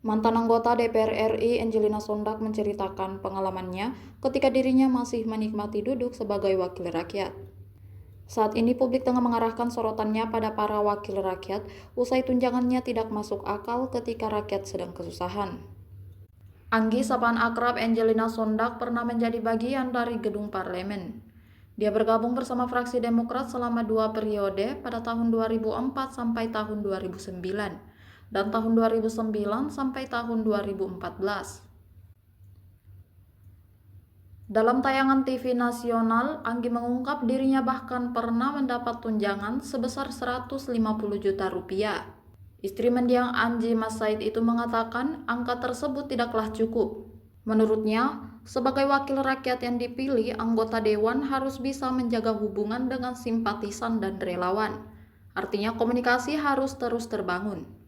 Mantan anggota DPR RI Angelina Sondag menceritakan pengalamannya ketika dirinya masih menikmati duduk sebagai wakil rakyat. Saat ini publik tengah mengarahkan sorotannya pada para wakil rakyat usai tunjangannya tidak masuk akal ketika rakyat sedang kesusahan. Anggi, sapaan akrab Angelina Sondag, pernah menjadi bagian dari gedung parlemen. Dia bergabung bersama fraksi Demokrat selama 2 periode pada tahun 2004 sampai tahun 2009 dan tahun 2009 sampai tahun 2014. Dalam tayangan TV nasional, Anggi mengungkap dirinya bahkan pernah mendapat tunjangan sebesar 150 juta rupiah. Istri mendiang Anji Mas Said itu mengatakan angka tersebut tidaklah cukup. Menurutnya, sebagai wakil rakyat yang dipilih, anggota dewan harus bisa menjaga hubungan dengan simpatisan dan relawan. Artinya komunikasi harus terus terbangun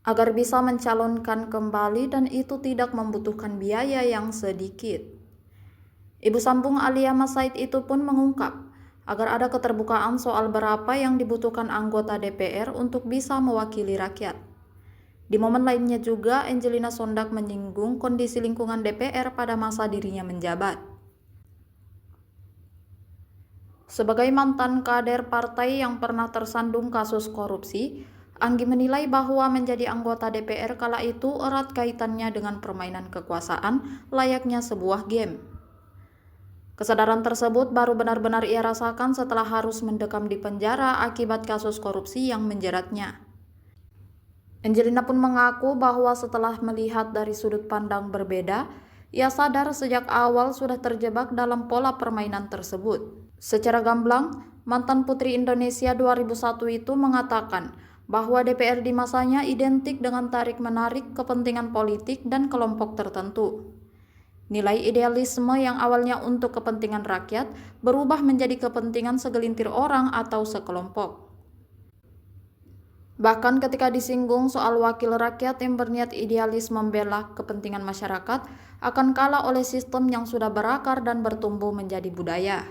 agar bisa mencalonkan kembali, dan itu tidak membutuhkan biaya yang sedikit. Ibu sambung Alia Mas Said itu pun mengungkap agar ada keterbukaan soal berapa yang dibutuhkan anggota DPR untuk bisa mewakili rakyat. Di momen lainnya juga, Angelina Sondag menyinggung kondisi lingkungan DPR pada masa dirinya menjabat. Sebagai mantan kader partai yang pernah tersandung kasus korupsi, Anggi menilai bahwa menjadi anggota DPR kala itu erat kaitannya dengan permainan kekuasaan layaknya sebuah game. Kesadaran tersebut baru benar-benar ia rasakan setelah harus mendekam di penjara akibat kasus korupsi yang menjeratnya. Angelina pun mengaku bahwa setelah melihat dari sudut pandang berbeda, ia sadar sejak awal sudah terjebak dalam pola permainan tersebut. Secara gamblang, mantan Putri Indonesia 2001 itu mengatakan bahwa DPR di masanya identik dengan tarik-menarik kepentingan politik dan kelompok tertentu. Nilai idealisme yang awalnya untuk kepentingan rakyat berubah menjadi kepentingan segelintir orang atau sekelompok. Bahkan ketika disinggung soal wakil rakyat yang berniat idealis membela kepentingan masyarakat, akan kalah oleh sistem yang sudah berakar dan bertumbuh menjadi budaya.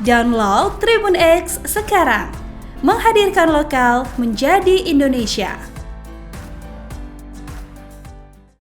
Download Tribun X sekarang, menghadirkan lokal menjadi Indonesia.